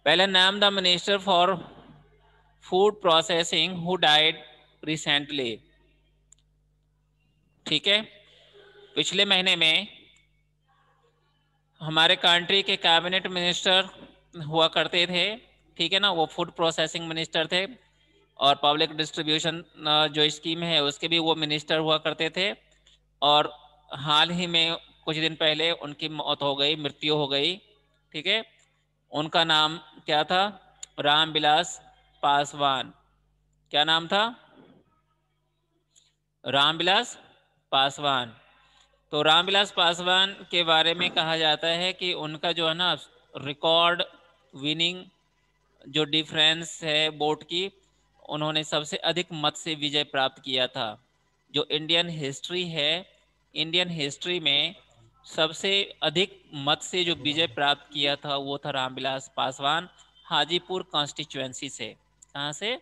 पहला नाम the minister for food processing who died recently. ठीक है, पिछले महीने में हमारे कंट्री के कैबिनेट मिनिस्टर हुआ करते थे, ठीक है ना, वो फूड प्रोसेसिंग मिनिस्टर थे, और पब्लिक डिस्ट्रीब्यूशन जो स्कीम है उसके भी वो मिनिस्टर हुआ करते थे। और हाल ही में कुछ दिन पहले उनकी मौत हो गई, मृत्यु हो गई। ठीक है, उनका नाम क्या था? रामविलास पासवान। क्या नाम था? रामविलास पासवान। तो रामविलास पासवान के बारे में कहा जाता है कि उनका जो है ना रिकॉर्ड विनिंग जो डिफरेंस है वोट की, उन्होंने सबसे अधिक मत से विजय प्राप्त किया था। जो इंडियन हिस्ट्री है, इंडियन हिस्ट्री में सबसे अधिक मत से जो विजय प्राप्त किया था वो था रामविलास पासवान, हाजीपुर कॉन्स्टिट्यूएंसी से। कहाँ से?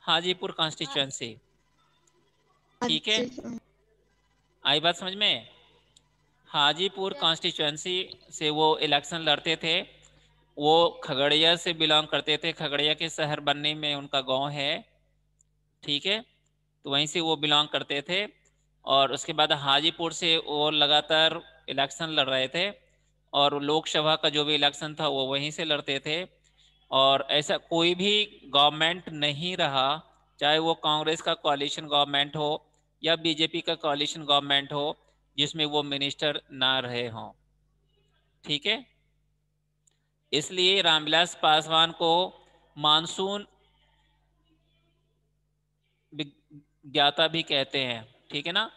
हाजीपुर कॉन्स्टिट्यूएंसी। ठीक है, आई बात समझ में? हाजीपुर कॉन्स्टिट्यूएंसी से वो इलेक्शन लड़ते थे। वो खगड़िया से बिलोंग करते थे, खगड़िया के शहर बनने में उनका गांव है। ठीक है, तो वहीं से वो बिलोंग करते थे। और उसके बाद हाजीपुर से वो लगातार इलेक्शन लड़ रहे थे, और लोकसभा का जो भी इलेक्शन था वो वहीं से लड़ते थे। और ऐसा कोई भी गवर्नमेंट नहीं रहा, चाहे वो कांग्रेस का कोalition गवर्नमेंट हो या बीजेपी का कोalition गवर्नमेंट हो, जिसमें वो मिनिस्टर ना रहे हों। ठीक है, इसलिए रामविलास पासवान को मानसून ज्ञाता भी कहते हैं। ठीक है ना,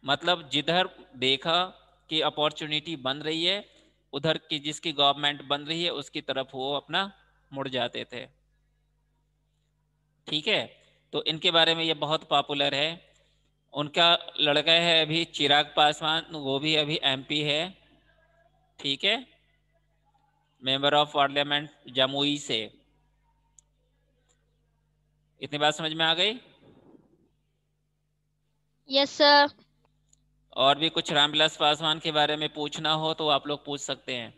मतलब जिधर देखा कि अपॉर्चुनिटी बन रही है, उधर की जिसकी गवर्नमेंट बन रही है उसकी तरफ वो अपना मुड़ जाते थे। ठीक है, तो इनके बारे में ये बहुत पॉपुलर है। उनका लड़का है अभी चिराग पासवान, वो भी अभी एमपी है। ठीक है, मेंबर ऑफ पार्लियामेंट जमुई से। इतनी बात समझ में आ गई? Yes sir. और भी कुछ रामविलास पासवान के बारे में पूछना हो तो आप लोग पूछ सकते हैं।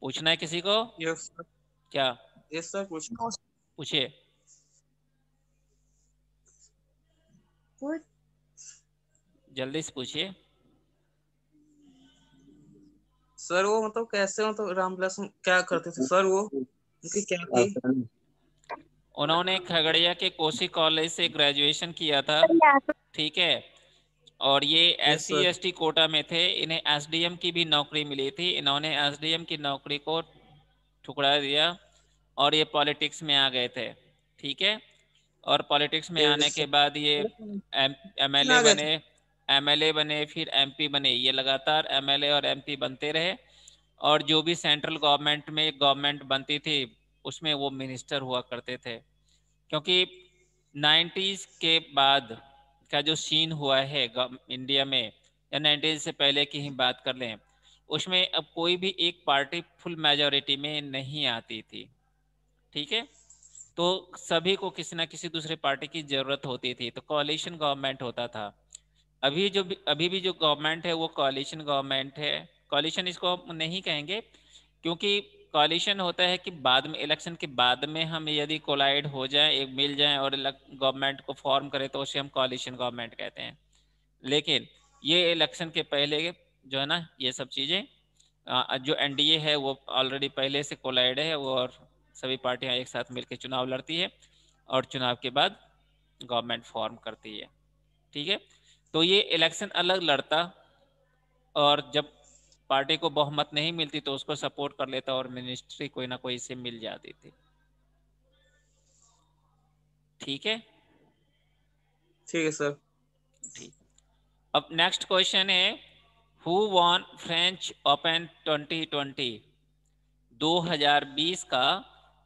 पूछना है किसी को? Yes sir. क्या? यस सर, पूछिए। जल्दी से पूछिए। सर वो मतलब कैसे, मतलब रामविलास क्या करते थे सर, वो उनकी क्या थी? उन्होंने खगड़िया के कोसी कॉलेज से ग्रेजुएशन किया था। ठीक है, और ये yes SC sir. ST quota में थे, इन्हें SDM की भी नौकरी मिली थी। इन्होंने SDM की नौकरी को ठुकरा दिया और ये पॉलिटिक्स में आ गए थे। ठीक है, और पॉलिटिक्स में आने यस के सर। बाद ये MLA आ गए थे। बने, MLA बने, फिर MP बने। ये लगातार MLA और MP बनते रहे, और जो भी सेंट्रल गवर्नमेंट में गवर्नमेंट बनती थी उसमें वो मिनिस्टर हुआ करते थे। क्योंकि 90s के बाद का जो सीन हुआ है इंडिया में, या 90s से पहले की ही बात कर लें, उसमें अब कोई भी एक पार्टी फुल मेजॉरिटी में नहीं आती थी। ठीक है, तो सभी को किसी ना किसी दूसरे पार्टी की जरूरत होती थी, तो कोalition गवर्नमेंट होता था। अभी भी जो गवर्नमेंट है वो कोalition गवर्नमेंट है। कोaliशन इसको हम नहीं कहेंगे, क्योंकि कोaliशन होता है कि बाद में, इलेक्शन के बाद में हम यदि कोलाइड हो जाए, एक मिल जाए और गवर्नमेंट को फॉर्म करें, तो उसे हम कोalition गवर्नमेंट कहते हैं। लेकिन ये इलेक्शन के पहले जो है ना, ये सब चीज़ें जो NDA है वो ऑलरेडी पहले से कोलाइड है वो, और सभी पार्टियां एक साथ मिलकर चुनाव लड़ती है और चुनाव के बाद गवर्नमेंट फॉर्म करती है। ठीक है, तो ये इलेक्शन अलग लड़ता, और जब पार्टी को बहुमत नहीं मिलती तो उसको सपोर्ट कर लेता, और मिनिस्ट्री कोई ना कोई से मिल जाती थी। ठीक है, ठीक है सर। ठीक। अब नेक्स्ट क्वेश्चन है, हु वॉन फ्रेंच ओपन 2020? 2020 का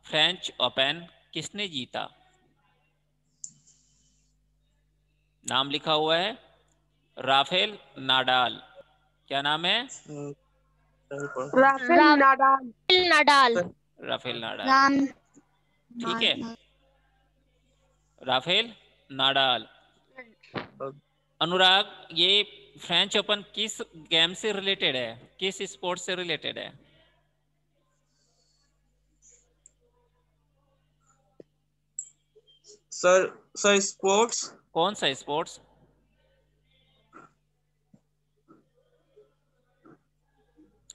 फ्रेंच ओपन किसने जीता? नाम लिखा हुआ है राफेल नाडाल। क्या नाम है? Rafale Nadal. Nadal. Rafale Nadal. ठीक है, राफेल नाडाल। अनुराग, ये फ्रेंच ओपन किस गेम से रिलेटेड है, किस स्पोर्ट से रिलेटेड है? Sir sir sports. कौन सा स्पोर्ट्स?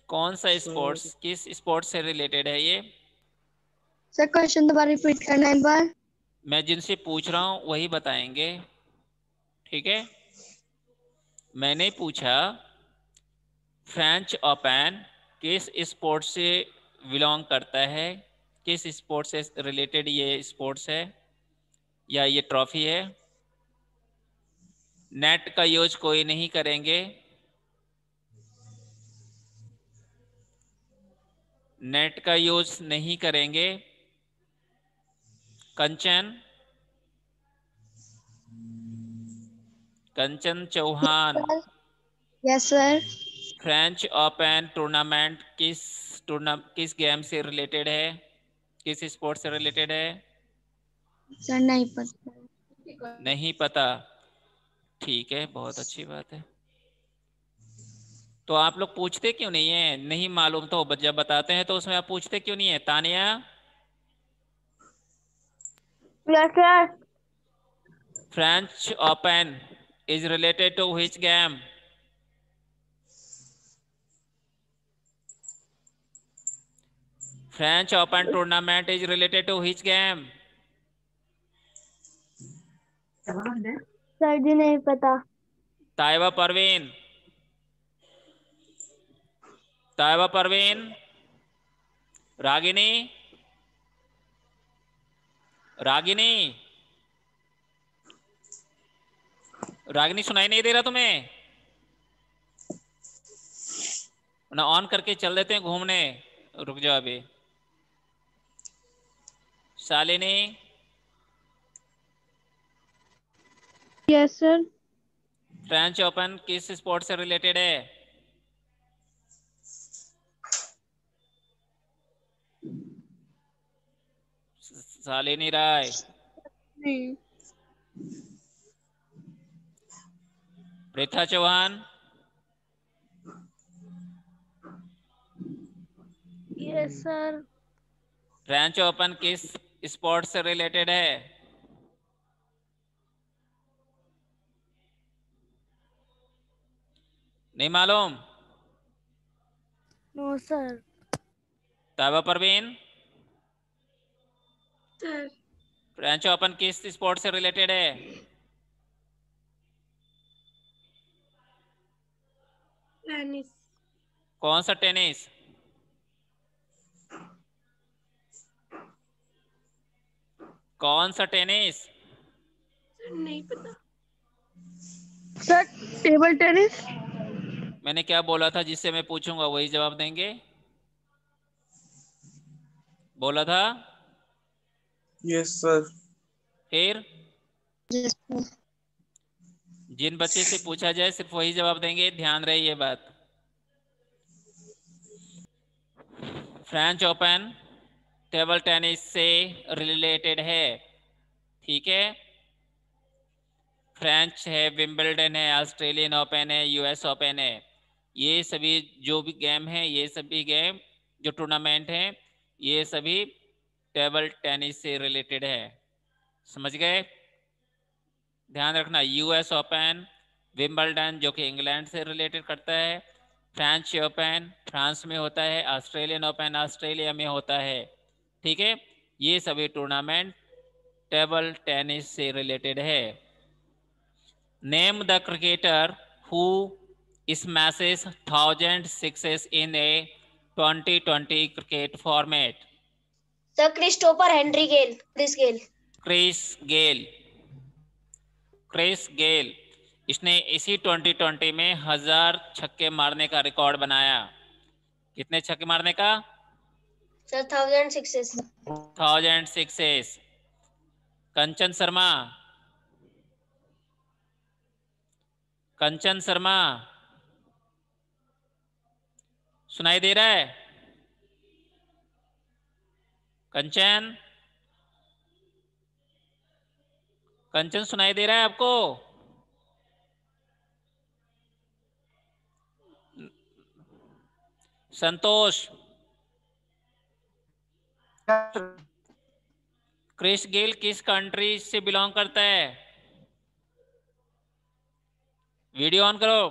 कौन सा सर स्पोर्ट्स, किस स्पोर्ट से रिलेटेड है ये? सर क्वेश्चन दोबारा रिपीट करना एक बार। मैं जिनसे पूछ रहा हूं वही बताएंगे, ठीक है? मैंने पूछा फ्रेंच ओपन किस स्पोर्ट से बिलोंग करता है, किस स्पोर्ट से रिलेटेड ये स्पोर्ट्स है या ये ट्रॉफी है? नेट का यूज कोई नहीं करेंगे, नेट का यूज नहीं करेंगे। Kanchan, Kanchan Chauhan, yes sir. French Open tournament किस गेम से रिलेटेड है, किस स्पोर्ट से रिलेटेड है? सर नहीं पता। नहीं पता, ठीक है, बहुत अच्छी बात है। तो आप लोग पूछते क्यों नहीं है? नहीं मालूम तो जब बताते हैं तो उसमें आप पूछते क्यों नहीं है? Tania, yes sir. French Open is related to which game? French Open tournament is related to which game? Sir ji नहीं पता। ताइबा परवीन, ताइबा परवीन, रागिनी, रागिनी, रागिनी सुनाई नहीं दे रहा तुम्हें? ना ऑन करके चल देते हैं घूमने, रुक जाओ अभी। Shalini, yes sir. French Open किस स्पोर्ट से रिलेटेड है? शालिनी राय, नहीं। Preetha Chauhan, yes sir. French Open किस स्पोर्ट से रिलेटेड है? नहीं मालूम? No sir. Taiba Parveen, sir French Open किस स्पोर्ट से रिलेटेड है? टेनिस। कौन सा टेनिस? कौन सा टेनिस? नहीं पता सर। Table tennis. मैंने क्या बोला था? जिससे मैं पूछूंगा वही जवाब देंगे, बोला था। Yes sir. फिर जिन बच्चे से पूछा जाए सिर्फ वही जवाब देंगे, ध्यान रहे ये बात। फ्रेंच ओपन टेबल टेनिस से रिलेटेड है, ठीक है? फ्रेंच है, विंबलडन है, ऑस्ट्रेलियन ओपन है, यूएस ओपन है। ये सभी जो भी गेम है, ये सभी गेम जो टूर्नामेंट है, ये सभी टेबल टेनिस से रिलेटेड है। समझ गए? ध्यान रखना, यूएस ओपन, विंबलडन जो कि इंग्लैंड से रिलेटेड करता है, फ्रेंच ओपन फ्रांस में होता है, ऑस्ट्रेलियन ओपन ऑस्ट्रेलिया में होता है, ठीक है? ये सभी टूर्नामेंट टेबल टेनिस से रिलेटेड है। Name the cricketer who smashes 1,000 sixes in a 2020 cricket format? Sir Christopher Henry Gayle. Chris Gayle. Chris Gayle, Chris Gayle, इसने इसी 2020 में 1,000 छक्के मारने का रिकॉर्ड बनाया। कितने छक्के मारने का? सर 1,006। 1,006। कंचन शर्मा, कंचन शर्मा, सुनाई दे रहा है? कंचन, कंचन सुनाई दे रहा है आपको? संतोष, क्रिस गेल किस कंट्री से बिलोंग करता है? वीडियो ऑन करो।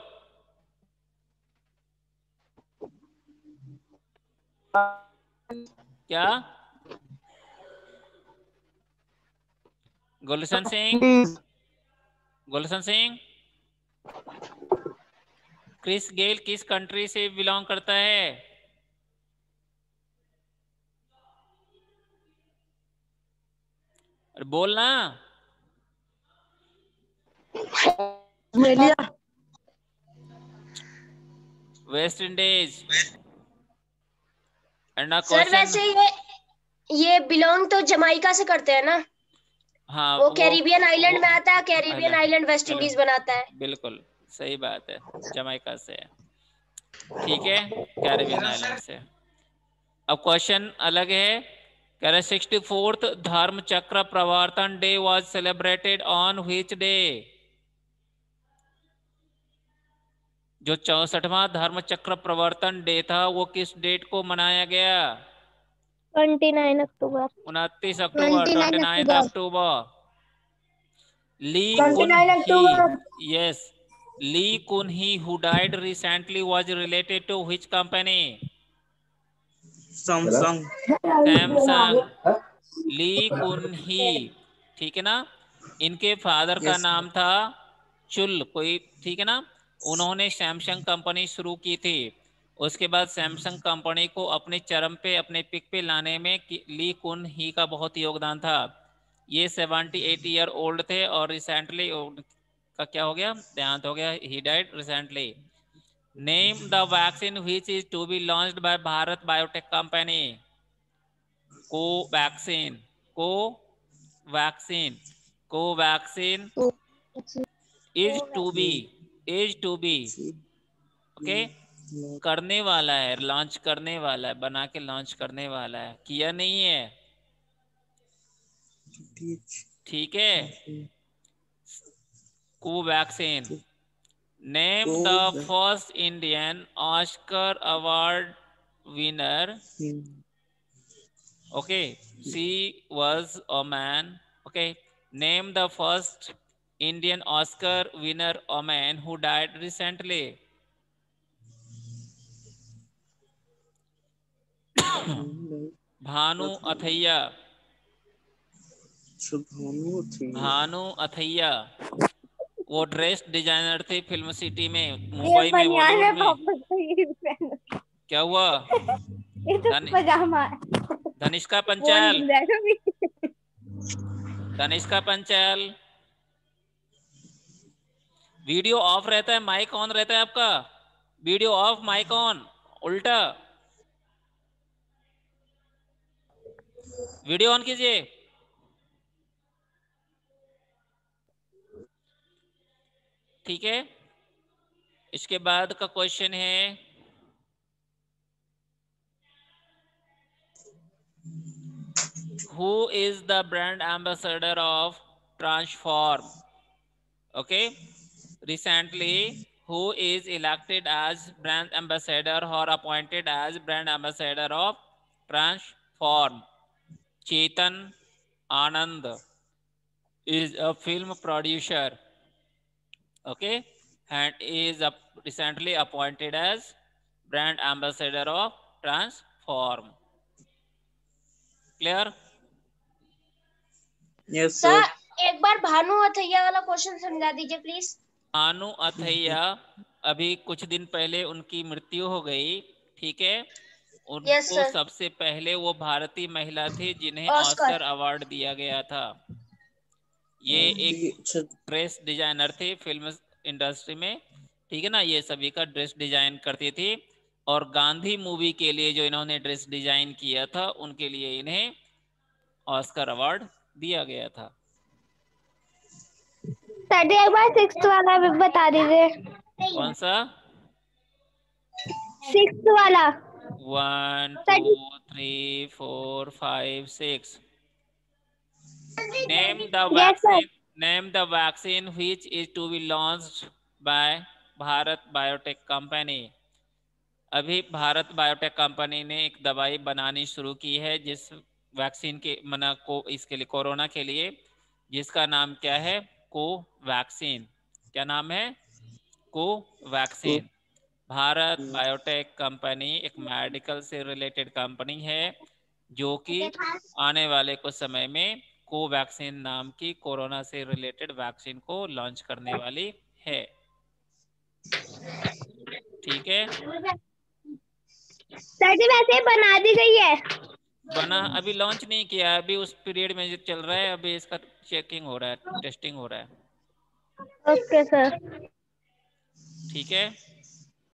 क्या? गुलशन सिंह, गुलशन सिंह, क्रिस गेल किस कंट्री से बिलोंग करता है? अरे बोलना। West Indies. And a sir question. वैसे ये बिलोंग तो जमाइका से करते हैं ना? हाँ, वो कैरिबियन आइलैंड में आता है, Caribbean island West island, Indies बनाता है। बिल्कुल सही बात है, जमाइका से है। ठीक है, कैरिबियन आइलैंड से। अब क्वेश्चन अलग है। कह रहे 64th धर्म चक्र प्रवर्तन day was celebrated on which day? जो 64वां धर्म चक्र प्रवर्तन डे था वो किस डेट को मनाया गया? 29 अक्टूबर। 29 अक्टूबर, 29 अक्टूबर। ली कुन 29 ही, अक्टूबर। yes, Lee Kun-hee, who died recently, was related to which company? Samsung. Samsung. Lee Kun-hee, ठीक है ना। इनके फादर का यस नाम था चुल कोई, ठीक है ना। उन्होंने सैमसंग कंपनी शुरू की थी। उसके बाद सैमसंग कंपनी को अपने चरम पे, अपने पिक पे लाने में ली कुन-ही का बहुत योगदान था। ये 78 ईयर ओल्ड थे और रिसेंटली का क्या हो गया, देहांत हो गया, he died recently. Name the vaccine which is to be launched by Bharat Biotech company. Covaxin, Covaxin, Covaxin is to be, okay, करने वाला है, लॉन्च करने वाला है, बना के लॉन्च करने वाला है, किया नहीं है। ठीक है, Covaxin. Name the first Indian Oscar award winner. Okay, she was a man. Okay, name the first Indian Oscar winner a man who died recently. Bhanu Athaiya, Bhanu Athaiya, वो ड्रेस डिजाइनर थे फिल्म सिटी में, मुंबई में, बॉलीवुड में। क्या हुआ? ये तो पजामा है। धनिष्का पंचाल, धनिष्का पंचाल। वीडियो ऑफ रहता है, माइक ऑन रहता है आपका। वीडियो ऑफ, माइक ऑन, उल्टा। वीडियो ऑन कीजिए। ठीक है, इसके बाद का क्वेश्चन है, who is the brand ambassador of transform? Okay, recently who is elected as brand ambassador or appointed as brand ambassador of Transform? Chetan Anand is a film producer, okay, and is recently appointed as brand ambassador of Transform. Clear? Yes sir sir. एक बार भानु अथैया वाला question समझा दीजिए please. Bhanu Athaiya, अभी कुछ दिन पहले उनकी मृत्यु हो गई, ठीक है। यस उनको सर। सबसे पहले वो भारतीय महिला थी जिन्हें ऑस्कर। ऑस्कर अवार्ड दिया गया था। ये एक ड्रेस डिजाइनर थे फिल्म इंडस्ट्री में, ठीक है ना। ये सभी का ड्रेस डिजाइन करती थी और गांधी मूवी के लिए जो इन्होंने ड्रेस डिजाइन किया था उनके लिए इन्हें ऑस्कर अवार्ड दिया गया था। सर एक बार 6th वाला भी बता दीजिए। कौन सा? 6th वाला। 1 2 3 4 5 6। Name the Yes sir. vaccine. Name the vaccine which is to be launched by Bharat Biotech Company. अभी भारत बायोटेक कंपनी ने एक दवाई बनानी शुरू की है जिस वैक्सीन के इसके लिए कोरोना के लिए, जिसका नाम क्या है? कोवैक्सीन। क्या नाम है? कोवैक्सीन। भारत बायोटेक कंपनी एक मेडिकल से रिलेटेड कंपनी है जो कि आने वाले कुछ समय में कोवैक्सीन नाम की कोरोना से रिलेटेड वैक्सीन को लॉन्च करने वाली है। ठीक है, सर जी वैसे बना दी गई है। बना अभी लॉन्च नहीं किया, अभी उस पीरियड में जो चल रहा है, अभी इसका चेकिंग हो रहा है, टेस्टिंग हो रहा है। Okay sir. ठीक है।